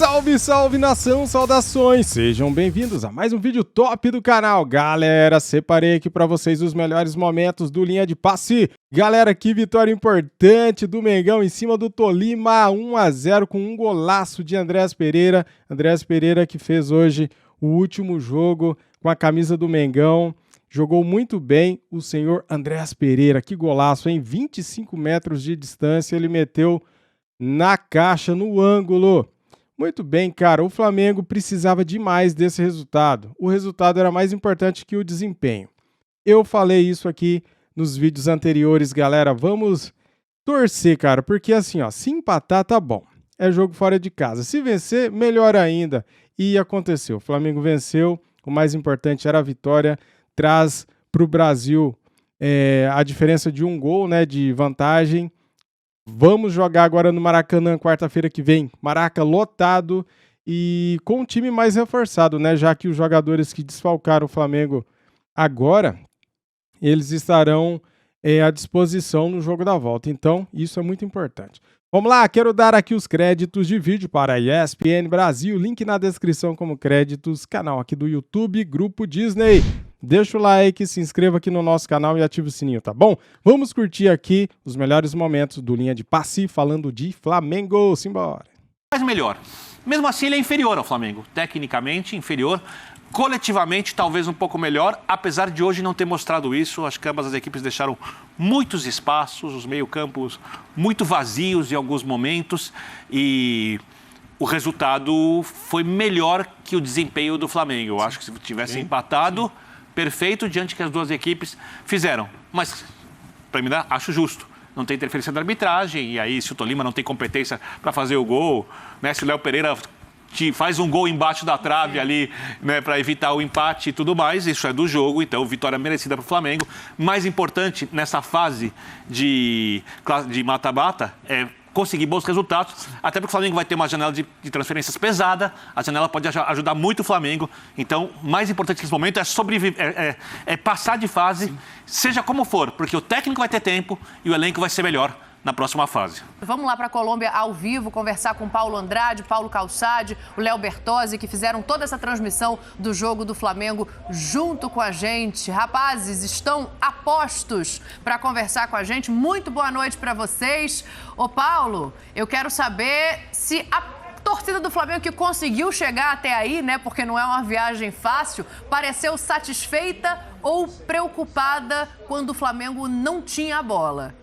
Salve, salve nação, saudações! Sejam bem-vindos a mais um vídeo top do canal. Galera, separei aqui pra vocês os melhores momentos do Linha de Passe. Galera, que vitória importante do Mengão em cima do Tolima, 1-0 com um golaço de Andreas Pereira. Andreas Pereira que fez hoje o último jogo com a camisa do Mengão. Jogou muito bem o senhor Andreas Pereira, que golaço, hein? 25 metros de distância, ele meteu na caixa, no ângulo. Muito bem, cara, o Flamengo precisava demais desse resultado. O resultado era mais importante que o desempenho. Eu falei isso aqui nos vídeos anteriores, galera. Vamos torcer, cara, porque assim, ó, se empatar tá bom. É jogo fora de casa. Se vencer, melhor ainda. E aconteceu. O Flamengo venceu. O mais importante era a vitória. Traz para o Brasil a diferença de um gol, né, de vantagem. Vamos jogar agora no Maracanã, quarta-feira que vem. Maraca lotado e com um time mais reforçado, né? Já que os jogadores que desfalcaram o Flamengo agora, eles estarão à disposição no jogo da volta. Então, isso é muito importante. Vamos lá, quero dar aqui os créditos de vídeo para a ESPN Brasil. Link na descrição como créditos. Canal aqui do YouTube, Grupo Disney. Deixa o like, se inscreva aqui no nosso canal e ative o sininho, tá bom? Vamos curtir aqui os melhores momentos do Linha de Passe, falando de Flamengo. Simbora! Mas melhor. Mesmo assim, ele é inferior ao Flamengo. Tecnicamente, inferior. Coletivamente, talvez um pouco melhor. Apesar de hoje não ter mostrado isso, acho que ambas as equipes deixaram muitos espaços, os meio-campos muito vazios em alguns momentos. E o resultado foi melhor que o desempenho do Flamengo. Eu acho que se tivesse empatado, perfeito diante que as duas equipes fizeram. Mas, para mim, acho justo. Não tem interferência da arbitragem. E aí, se o Tolima não tem competência para fazer o gol, né? Se o Léo Pereira faz um gol embaixo da trave ali, né, para evitar o empate e tudo mais, isso é do jogo, então vitória merecida para o Flamengo. Mais importante nessa fase de mata-mata é conseguir bons resultados, até porque o Flamengo vai ter uma janela de transferências pesada, a janela pode ajudar muito o Flamengo, então mais importante nesse momento é sobreviver, é passar de fase, seja como for, porque o técnico vai ter tempo e o elenco vai ser melhor na próxima fase. Vamos lá para a Colômbia ao vivo, conversar com Paulo Andrade, Paulo Calçade, o Léo Bertozzi, que fizeram toda essa transmissão do jogo do Flamengo junto com a gente. Rapazes, estão a postos para conversar com a gente. Muito boa noite para vocês. Ô Paulo, eu quero saber se a torcida do Flamengo que conseguiu chegar até aí, né, porque não é uma viagem fácil, pareceu satisfeita ou preocupada quando o Flamengo não tinha a bola?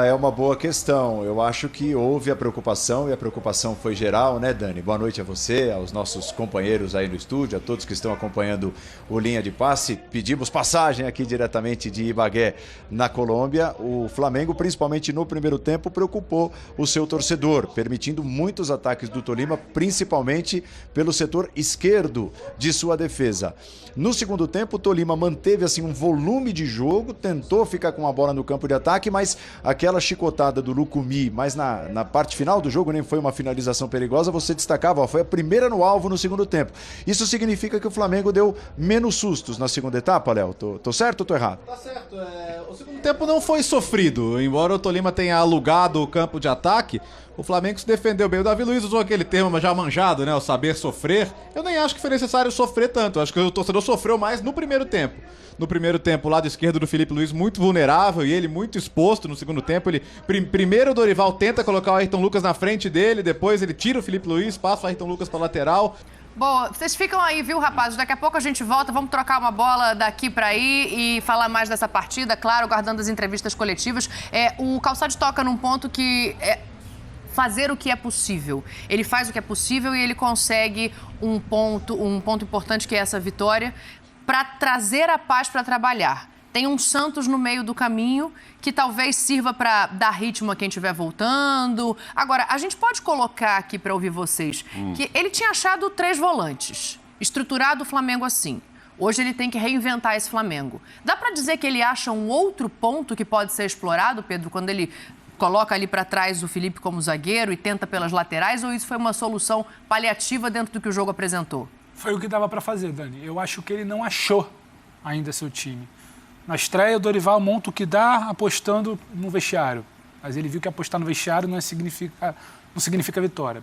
É uma boa questão. Eu acho que houve a preocupação e a preocupação foi geral, né, Dani? Boa noite a você, aos nossos companheiros aí no estúdio, a todos que estão acompanhando o Linha de Passe. Pedimos passagem aqui diretamente de Ibagué, na Colômbia. O Flamengo, principalmente no primeiro tempo, preocupou o seu torcedor, permitindo muitos ataques do Tolima, principalmente pelo setor esquerdo de sua defesa. No segundo tempo, o Tolima manteve assim um volume de jogo, tentou ficar com a bola no campo de ataque, mas aquela chicotada do Lucumí, mas na parte final do jogo nem foi uma finalização perigosa, você destacava, ó, foi a primeira no alvo no segundo tempo. Isso significa que o Flamengo deu menos sustos na segunda etapa, Léo? Tô certo ou tô errado? Tá certo. O segundo tempo não foi sofrido. Embora o Tolima tenha alugado o campo de ataque, o Flamengo se defendeu bem. O Davi Luiz usou aquele termo já manjado, né? O saber sofrer. Eu nem acho que foi necessário sofrer tanto. Eu acho que o torcedor sofreu mais no primeiro tempo. No primeiro tempo, o lado esquerdo do Felipe Luiz muito vulnerável e ele muito exposto no segundo tempo. Primeiro o Dorival tenta colocar o Ayrton Lucas na frente dele, depois ele tira o Felipe Luiz, passa o Ayrton Lucas para lateral. Bom, vocês ficam aí, viu, rapazes? Daqui a pouco a gente volta, vamos trocar uma bola daqui para aí e falar mais dessa partida, claro, guardando as entrevistas coletivas. O Calçade toca num ponto que fazer o que é possível. Ele faz o que é possível e ele consegue um ponto importante que é essa vitória para trazer a paz para trabalhar. Tem um Santos no meio do caminho que talvez sirva para dar ritmo a quem estiver voltando. Agora, a gente pode colocar aqui para ouvir vocês que ele tinha achado 3 volantes, estruturado o Flamengo assim. Hoje ele tem que reinventar esse Flamengo. Dá para dizer que ele acha um outro ponto que pode ser explorado, Pedro, quando ele coloca ali para trás o Felipe como zagueiro e tenta pelas laterais, ou isso foi uma solução paliativa dentro do que o jogo apresentou? Foi o que dava para fazer, Dani. Eu acho que ele não achou ainda seu time. Na estreia, o Dorival monta o que dá, apostando no vestiário. mas ele viu que apostar no vestiário não significa vitória.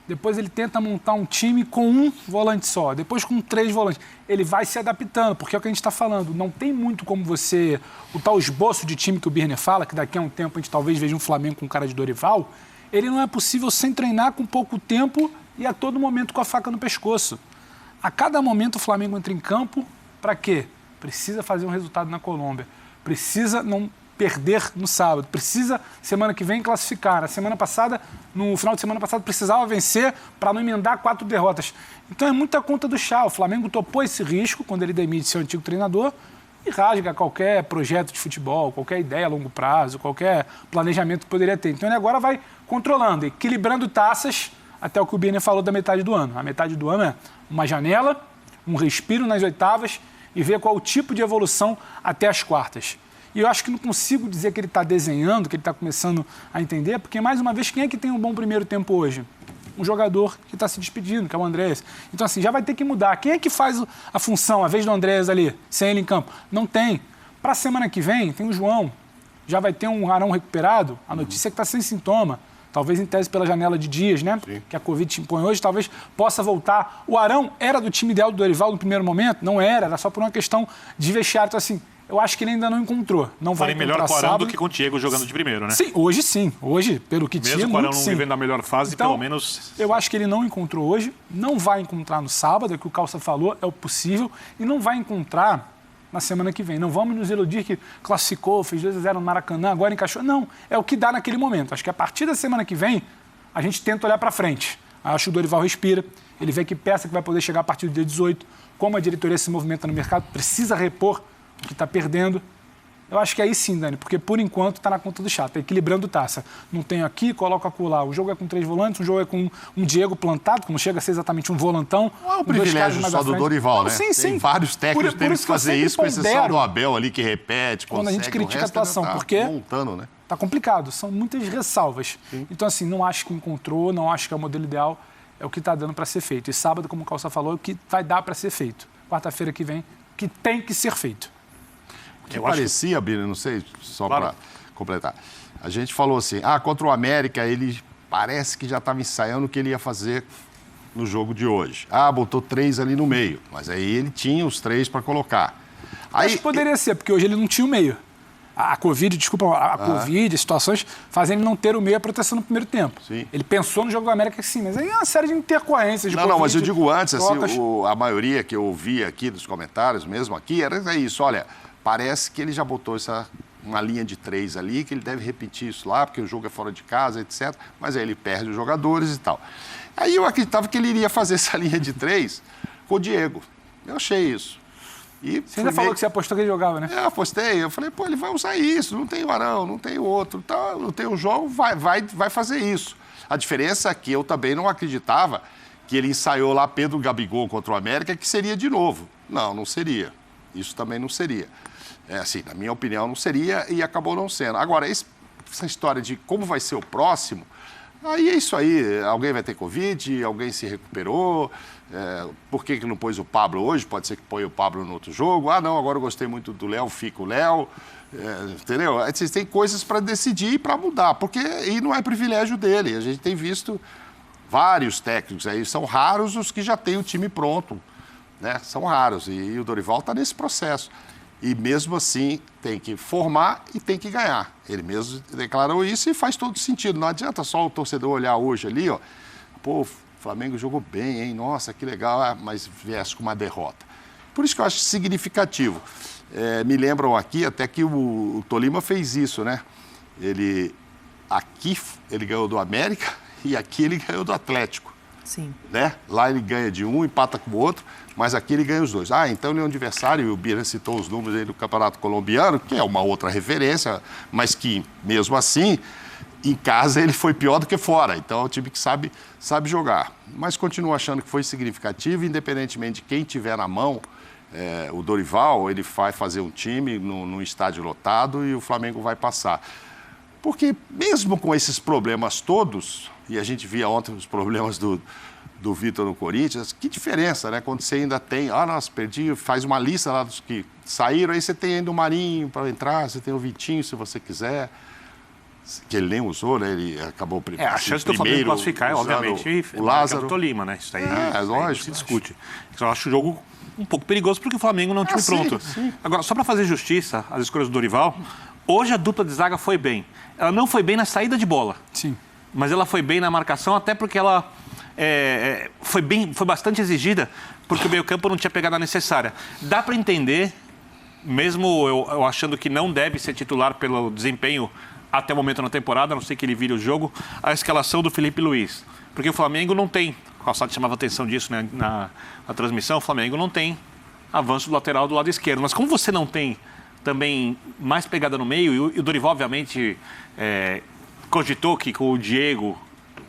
Depois ele tenta montar um time com um volante só, depois com 3 volantes. Ele vai se adaptando, porque é o que a gente está falando. Não tem muito como você... O tal esboço de time que o Birner fala, que daqui a um tempo a gente talvez veja um Flamengo com cara de Dorival, ele não é possível sem treinar com pouco tempo e a todo momento com a faca no pescoço. A cada momento o Flamengo entra em campo, para quê? Precisa fazer um resultado na Colômbia. Precisa não perder no sábado. Precisa, semana que vem, classificar. No final de semana passada, precisava vencer para não emendar 4 derrotas. Então é muita conta do chá. O Flamengo topou esse risco quando ele demite seu antigo treinador e rasga qualquer projeto de futebol, qualquer ideia a longo prazo, qualquer planejamento que poderia ter. Então ele agora vai controlando, equilibrando taças até o que o Birner falou da metade do ano. A metade do ano é uma janela, um respiro nas oitavas e ver qual o tipo de evolução até as quartas. E eu acho que não consigo dizer que ele está desenhando, que ele está começando a entender, porque, mais uma vez, quem é que tem um bom primeiro tempo hoje? Um jogador que está se despedindo, que é o Andrés. Então, assim, já vai ter que mudar. Quem é que faz a função, a vez do Andrés ali, sem ele em campo? Não tem. Para a semana que vem, tem o João. Já vai ter um Arão recuperado. A notícia é que está sem sintoma. Talvez em tese pela janela de dias, né? Sim. Que a Covid te impõe hoje, talvez possa voltar. O Arão era do time ideal do Dorival no primeiro momento? Não era só por uma questão de vestiário. Então, assim, eu acho que ele ainda não encontrou. Não vai encontrar melhor com o Arão sábado do que com o Diego jogando de primeiro, né? Sim. Hoje, pelo que tinha, mesmo com o Arão não sim. vivendo na melhor fase, então, pelo menos... Eu acho que ele não encontrou hoje, não vai encontrar no sábado, é o que o Calça falou, é o possível, e não vai encontrar na semana que vem. Não vamos nos iludir que classificou, fez 2-0 no Maracanã, agora encaixou. Não, é o que dá naquele momento. Acho que a partir da semana que vem, a gente tenta olhar para frente. Acho que o Dorival respira, ele vê que peça que vai poder chegar a partir do dia 18, como a diretoria se movimenta no mercado, precisa repor o que está perdendo. Eu acho que aí sim, Dani, porque por enquanto está na conta do chato, está equilibrando taça. Não tenho aqui, coloco acolá. O jogo é com 3 volantes, um jogo é com um Diego plantado, que não chega a ser exatamente um volantão. Não é um privilégio só do Dorival, né? Sim, sim. Tem vários técnicos que têm que fazer isso, com exceção do Abel ali, que repete, quando a gente critica a atuação, porque tá complicado, são muitas ressalvas. Sim. Então, assim, não acho que encontrou, não acho que é o modelo ideal, é o que está dando para ser feito. E sábado, como o Calça falou, é o que vai dar para ser feito. Quarta-feira que vem, que tem que ser feito. Que parecia, Birner, não sei, só para completar. A gente falou assim, contra o América, ele parece que já estava ensaiando o que ele ia fazer no jogo de hoje. Botou 3 ali no meio, mas aí ele tinha os 3 para colocar. Acho que poderia ser, porque hoje ele não tinha o meio. A Covid, Covid, as situações fazem ele não ter o meio a proteção no primeiro tempo. Sim. Ele pensou no jogo do América sim, mas aí é uma série de intercorrências. De não, mas eu digo antes, assim, a maioria que eu ouvi aqui dos comentários, mesmo aqui, era isso, olha... Parece que ele já botou uma linha de 3 ali, que ele deve repetir isso lá, porque o jogo é fora de casa, etc. Mas aí ele perde os jogadores e tal. Aí eu acreditava que ele iria fazer essa linha de 3 com o Diego. Eu achei isso. E você ainda falou que você apostou que ele jogava, né? Eu apostei. Eu falei, ele vai usar isso. Não tem o Arão, não tem o outro. Então, não tem o jogo, vai fazer isso. A diferença é que eu também não acreditava que ele ensaiou lá Pedro Gabigol contra o América, que seria de novo. Não seria. Isso também não seria. Assim, na minha opinião, não seria e acabou não sendo. Agora, essa história de como vai ser o próximo, aí é isso aí. Alguém vai ter Covid, alguém se recuperou. Por que não pôs o Pablo hoje? Pode ser que põe o Pablo no outro jogo. Não, agora eu gostei muito do Léo, fica o Léo. Entendeu? Vocês têm coisas para decidir e para mudar, e não é privilégio dele. A gente tem visto vários técnicos aí, são raros os que já têm o time pronto. Né? São raros, e o Dorival está nesse processo. E mesmo assim tem que formar e tem que ganhar. Ele mesmo declarou isso e faz todo sentido. Não adianta só o torcedor olhar hoje ali, o Flamengo jogou bem, hein? Nossa, que legal, mas viesse com uma derrota. Por isso que eu acho significativo. Me lembram aqui até que o Tolima fez isso, né? Aqui ele ganhou do América e aqui ele ganhou do Atlético. Sim. Né? Lá ele ganha de um, empata com o outro, mas aqui ele ganha os 2. Então ele é um adversário, e o Birner citou os números aí do Campeonato Colombiano, que é uma outra referência, mas que, mesmo assim, em casa ele foi pior do que fora. Então é um time que sabe jogar. Mas continuo achando que foi significativo, independentemente de quem tiver na mão, o Dorival, ele vai fazer um time num estádio lotado e o Flamengo vai passar. Porque mesmo com esses problemas todos, e a gente via ontem os problemas do Vitor no Corinthians, que diferença, né? Quando você ainda tem, nossa, perdi, faz uma lista lá dos que saíram, aí você tem ainda o Marinho para entrar, você tem o Vitinho, se você quiser. que ele nem usou, né? Ele acabou a chance do Flamengo classificar é, obviamente, o Lázaro. O Tolima, né? Isso aí, lógico. Se discute. Eu acho o jogo um pouco perigoso porque o Flamengo não é um time pronto. Sim. Agora, só para fazer justiça às escolhas do Dorival, hoje a dupla de zaga foi bem. Ela não foi bem na saída de bola. Sim. Mas ela foi bem na marcação, até porque ela foi bastante exigida, porque o meio-campo não tinha pegada necessária. Dá para entender, mesmo eu achando que não deve ser titular pelo desempenho até o momento na temporada, a não sei que ele vire o jogo, a escalação do Felipe Luiz. Porque o Flamengo não tem, o Calçado chamava atenção disso, né, na transmissão, o Flamengo não tem avanço do lateral do lado esquerdo. Mas como você não tem também mais pegada no meio, e o Dorival, obviamente, cogitou que com o Diego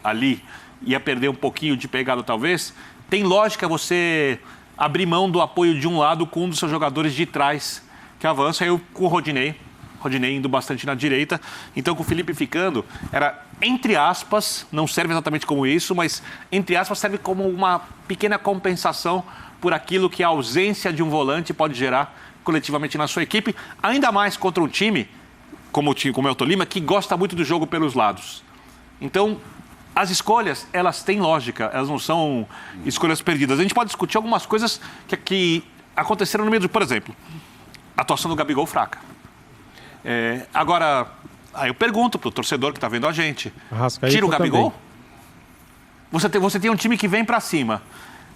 ali ia perder um pouquinho de pegada, talvez, tem lógica você abrir mão do apoio de um lado com um dos seus jogadores de trás que avança, aí com o Rodinei indo bastante na direita. Então, com o Felipe ficando, era, entre aspas, não serve exatamente como isso, mas, entre aspas, serve como uma pequena compensação por aquilo que a ausência de um volante pode gerar coletivamente na sua equipe, ainda mais contra um time, como é o Tolima, que gosta muito do jogo pelos lados. Então, as escolhas, elas têm lógica, elas não são escolhas perdidas. A gente pode discutir algumas coisas que aconteceram no meio do... Por exemplo, a atuação do Gabigol fraca. Agora, aí eu pergunto pro torcedor que está vendo a gente, tira o Gabigol? Você tem um time que vem para cima.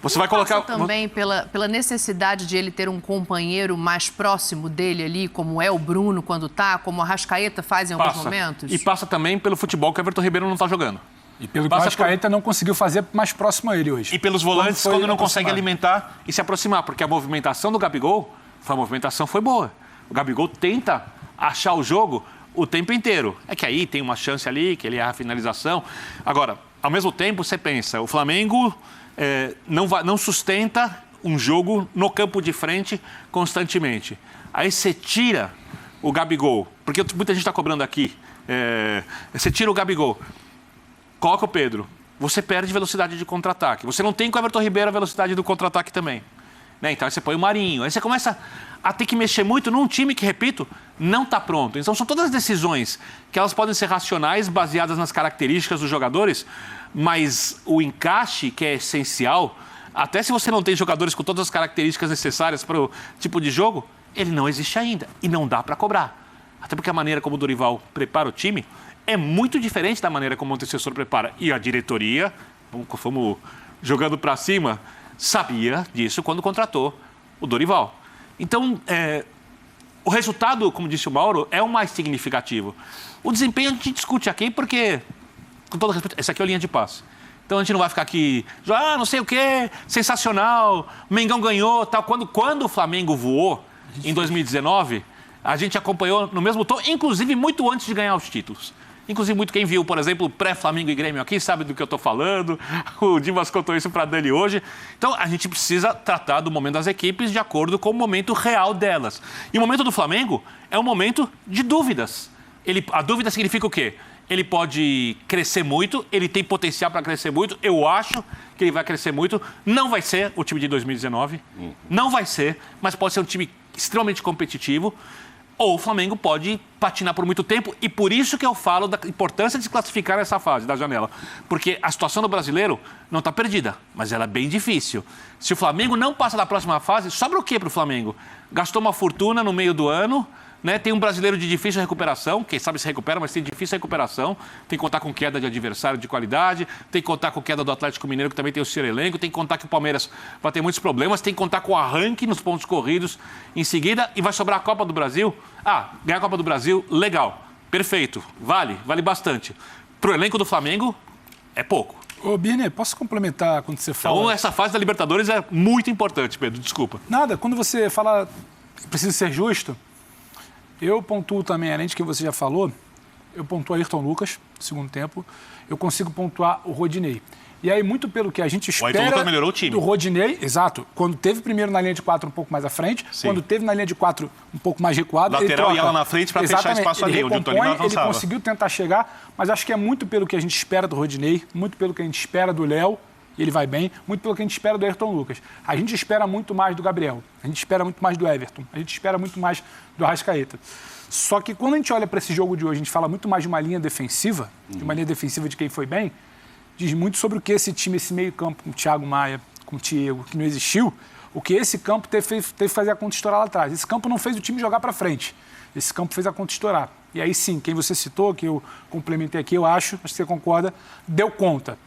Você vai colocar... também pela necessidade de ele ter um companheiro mais próximo dele ali, como é o Bruno quando tá, como a Arrascaeta faz em alguns momentos? E passa também pelo futebol que o Everton Ribeiro não está jogando. E pelo que o Arrascaeta não conseguiu fazer mais próximo a ele hoje. E pelos volantes quando não consegue alimentar e se aproximar. Porque a movimentação do Gabigol, foi boa. O Gabigol tenta achar o jogo o tempo inteiro. É que aí tem uma chance ali, que ele erra a finalização. Agora, ao mesmo tempo, você pensa, o Flamengo não sustenta um jogo no campo de frente constantemente. Aí você tira o Gabigol, porque muita gente está cobrando aqui, você tira o Gabigol, coloca o Pedro, você perde velocidade de contra-ataque. Você não tem com o Everton Ribeiro a velocidade do contra-ataque também. Né? Então aí você põe o Marinho, aí você começa a ter que mexer muito num time que, repito, não está pronto. Então são todas as decisões que elas podem ser racionais, baseadas nas características dos jogadores, mas o encaixe, que é essencial, até se você não tem jogadores com todas as características necessárias para o tipo de jogo, ele não existe ainda e não dá para cobrar. Até porque a maneira como o Dorival prepara o time é muito diferente da maneira como o antecessor prepara. E a diretoria, fomos jogando para cima, sabia disso quando contratou o Dorival. Então, o resultado, como disse o Mauro, é o mais significativo. O desempenho a gente discute aqui porque, com todo respeito, essa aqui é a linha de passe. Então a gente não vai ficar aqui, não sei o quê, sensacional, Mengão ganhou, tal. Quando o Flamengo voou, em 2019, a gente acompanhou no mesmo tom, inclusive muito antes de ganhar os títulos. Inclusive, muito quem viu, por exemplo, pré-Flamengo e Grêmio aqui, sabe do que eu estou falando. O Dimas contou isso para a Dani hoje. Então, a gente precisa tratar do momento das equipes de acordo com o momento real delas. E o momento do Flamengo é um momento de dúvidas. A dúvida significa o quê? Ele pode crescer muito, ele tem potencial para crescer muito. Eu acho que ele vai crescer muito. Não vai ser o time de 2019. Não vai ser, mas pode ser um time extremamente competitivo. Ou o Flamengo pode patinar por muito tempo, e por isso que eu falo da importância de se classificar nessa fase da janela. Porque a situação do brasileiro não está perdida, mas ela é bem difícil. Se o Flamengo não passa da próxima fase, sobra o quê para o Flamengo? Gastou uma fortuna no meio do ano, né? Tem um brasileiro de difícil recuperação, quem sabe se recupera, mas tem difícil recuperação. Tem que contar com queda de adversário de qualidade, tem que contar com queda do Atlético Mineiro, que também tem o seu elenco, tem que contar que o Palmeiras vai ter muitos problemas, tem que contar com o arranque nos pontos corridos em seguida, e vai sobrar a Copa do Brasil. Ganhar a Copa do Brasil, legal, perfeito, vale bastante. Pro elenco do Flamengo, é pouco. Ô, Birner, posso complementar quando você fala... Então, essa fase da Libertadores é muito importante, Pedro, desculpa. Nada, quando você fala que precisa ser justo, eu pontuo também, além de que você já falou, eu pontuo Ayrton Lucas, no segundo tempo, eu consigo pontuar o Rodinei. E aí, muito pelo que a gente espera... O Ayrton Lucas melhorou o time. Do Rodinei, exato. Quando teve primeiro na linha de 4 um pouco mais à frente, quando teve na linha de 4 um pouco mais recuado... Lateral e ela na frente para fechar espaço ali, onde o Tolima avançava. Ele conseguiu tentar chegar, mas acho que é muito pelo que a gente espera do Rodinei, muito pelo que a gente espera do Léo e ele vai bem, muito pelo que a gente espera do Ayrton Lucas. A gente espera muito mais do Gabriel, a gente espera muito mais do Everton, a gente espera muito mais do Arrascaeta. Só que quando a gente olha para esse jogo de hoje, a gente fala muito mais de uma linha defensiva, de uma linha defensiva de quem foi bem, diz muito sobre o que esse time, esse meio campo, com o Thiago Maia, com o Thiago, que não existiu, o que esse campo teve que fazer a conta estourar lá atrás. Esse campo não fez o time jogar para frente, esse campo fez a conta estourar. E aí sim, quem você citou, que eu complementei aqui, acho que você concorda, deu conta.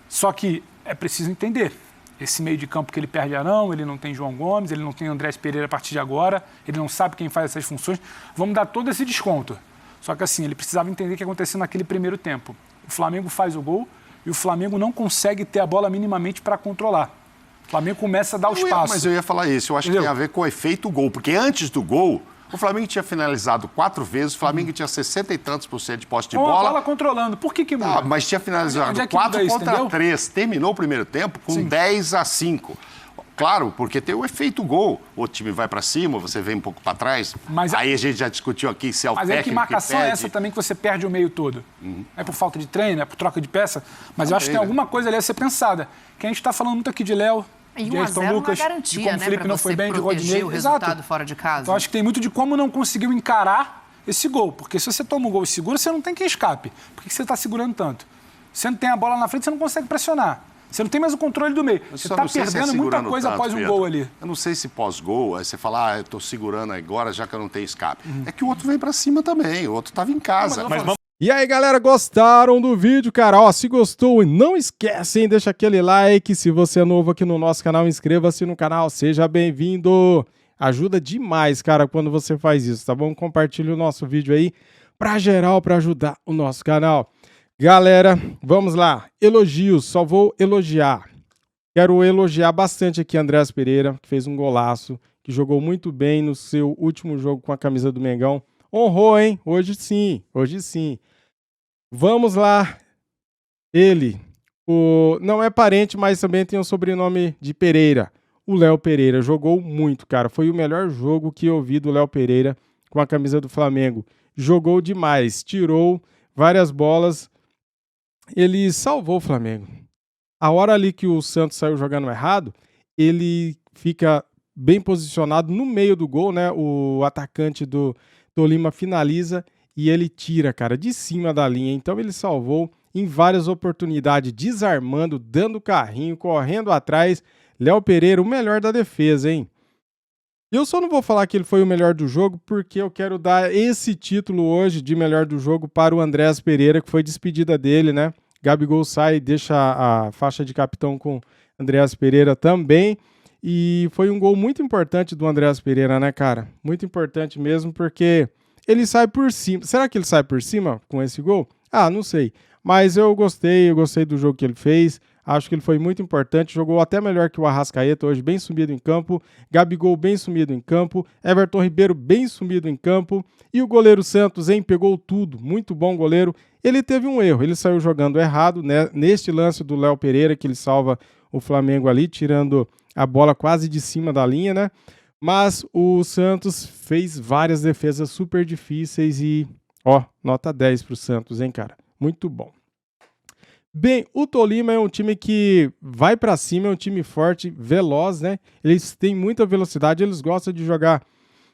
Só que é preciso entender. Esse meio de campo que ele perde Arão, ele não tem João Gomes, ele não tem Andrés Pereira a partir de agora, ele não sabe quem faz essas funções. Vamos dar todo esse desconto. Só que assim, ele precisava entender o que aconteceu naquele primeiro tempo. O Flamengo faz o gol e o Flamengo não consegue ter a bola minimamente para controlar. O Flamengo começa a dar os passos. Mas eu ia falar isso, eu acho que tem a ver com o efeito gol, porque antes do gol, o Flamengo tinha finalizado 4 vezes, o Flamengo tinha 60 e tantos % de posse de bola. A bola controlando. Por que muda? Ah, mas tinha finalizado 4 contra 3. Terminou o primeiro tempo com 10-5. Claro, porque tem o efeito gol. O time vai para cima, você vem um pouco para trás. Mas aí a gente já discutiu aqui se é o técnico Mas é que marcação é essa também que você perde o meio todo? É por falta de treino, é por troca de peça? Mas eu acho que tem alguma coisa ali a ser pensada. Que a gente está falando muito aqui de Léo, e de 1-0 Lucas, uma garantia, de como o Felipe não foi bem, de Rodinei. O resultado fora de casa. Então acho que tem muito de como não conseguiu encarar esse gol. Porque se você toma um gol e segura, você não tem quem escape. Por que você está segurando tanto? Você não tem a bola na frente, você não consegue pressionar. Você não tem mais o controle do meio. Você está perdendo muita coisa após um gol ali. Eu não sei se pós-gol, aí você fala, eu estou segurando agora já que eu não tenho escape. É que o outro vem para cima também, o outro estava em casa. E aí, galera, gostaram do vídeo, cara? Ó, se gostou, não esquece, hein? Deixa aquele like. Se você é novo aqui no nosso canal, inscreva-se no canal. Seja bem-vindo. Ajuda demais, cara, quando você faz isso, tá bom? Compartilhe o nosso vídeo aí pra geral, pra ajudar o nosso canal. Galera, vamos lá. Elogios, só vou elogiar. Quero elogiar bastante aqui Andrés Pereira, que fez um golaço, que jogou muito bem no seu último jogo com a camisa do Mengão. Honrou, hein? Hoje sim, hoje sim. Vamos lá. Ele, não é parente, mas também tem o sobrenome de Pereira. O Léo Pereira jogou muito, cara. Foi o melhor jogo que eu vi do Léo Pereira com a camisa do Flamengo. Jogou demais, tirou várias bolas. Ele salvou o Flamengo. A hora ali que o Santos saiu jogando errado, ele fica bem posicionado no meio do gol, né? O atacante do Tolima finaliza e ele tira, cara, de cima da linha. Então ele salvou em várias oportunidades, desarmando, dando carrinho, correndo atrás. Léo Pereira, o melhor da defesa, hein? Eu só não vou falar que ele foi o melhor do jogo, porque eu quero dar esse título hoje de melhor do jogo para o Andrés Pereira, que foi despedida dele, né? Gabigol sai e deixa a faixa de capitão com Andrés Pereira também. E foi um gol muito importante do Andrés Pereira, né, cara? Muito importante mesmo, porque ele sai por cima. Será que ele sai por cima com esse gol? Ah, não sei. Mas eu gostei do jogo que ele fez. Acho que ele foi muito importante, jogou até melhor que o Arrascaeta hoje, bem sumido em campo. Gabigol bem sumido em campo. Everton Ribeiro bem sumido em campo. E o goleiro Santos, hein, pegou tudo. Muito bom goleiro. Ele teve um erro, ele saiu jogando errado, né? Neste lance do Léo Pereira, que ele salva o Flamengo ali, tirando a bola quase de cima da linha, né? Mas o Santos fez várias defesas super difíceis e, ó, nota 10 pro Santos, hein, cara? Muito bom. Bem, o Tolima é um time que vai pra cima, é um time forte, veloz, né? Eles têm muita velocidade, eles gostam de jogar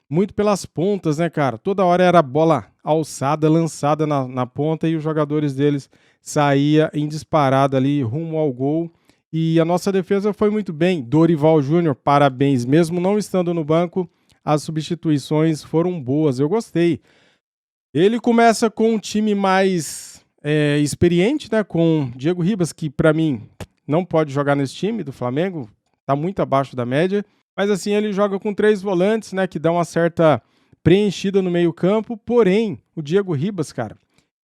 muito pelas pontas, né, cara? Toda hora era bola alçada, lançada na ponta e os jogadores deles saíam em disparada ali rumo ao gol. E a nossa defesa foi muito bem. Dorival Júnior, parabéns. Mesmo não estando no banco, as substituições foram boas, eu gostei. Ele começa com um time mais experiente, né? Com Diego Ribas, que para mim não pode jogar nesse time do Flamengo, tá muito abaixo da média. Mas assim, ele joga com 3 volantes, né? Que dá uma certa preenchida no meio campo. Porém, o Diego Ribas, cara,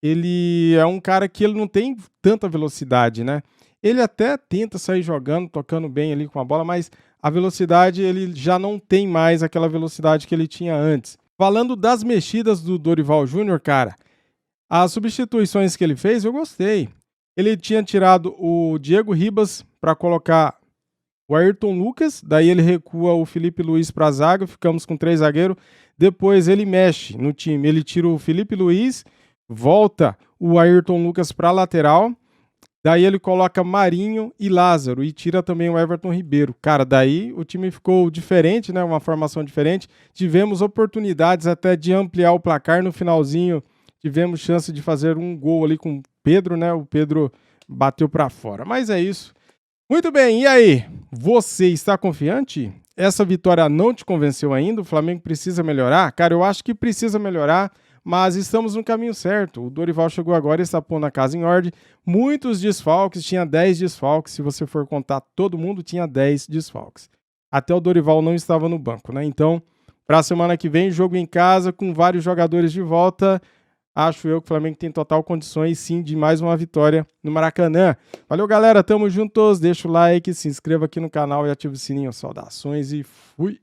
ele é um cara que ele não tem tanta velocidade, né? Ele até tenta sair jogando, tocando bem ali com a bola, mas a velocidade ele já não tem mais aquela velocidade que ele tinha antes. Falando das mexidas do Dorival Júnior, cara, as substituições que ele fez, eu gostei. Ele tinha tirado o Diego Ribas para colocar o Ayrton Lucas, daí ele recua o Felipe Luiz para a zaga, ficamos com 3 zagueiros. Depois ele mexe no time, ele tira o Felipe Luiz, volta o Ayrton Lucas para a lateral Daí ele coloca Marinho e Lázaro e tira também o Everton Ribeiro. Cara, daí o time ficou diferente, né? Uma formação diferente. Tivemos oportunidades até de ampliar o placar no finalzinho. Tivemos chance de fazer um gol ali com o Pedro, né? O Pedro bateu para fora. Mas é isso. Muito bem, e aí? Você está confiante? Essa vitória não te convenceu ainda? O Flamengo precisa melhorar? Cara, eu acho que precisa melhorar. Mas estamos no caminho certo. O Dorival chegou agora e está pondo a casa em ordem. Muitos desfalques, tinha 10 desfalques. Se você for contar todo mundo, tinha 10 desfalques. Até o Dorival não estava no banco, né? Então, para a semana que vem, jogo em casa com vários jogadores de volta. Acho eu que o Flamengo tem total condições, sim, de mais uma vitória no Maracanã. Valeu, galera. Tamo juntos. Deixa o like, se inscreva aqui no canal e ative o sininho. Saudações e fui!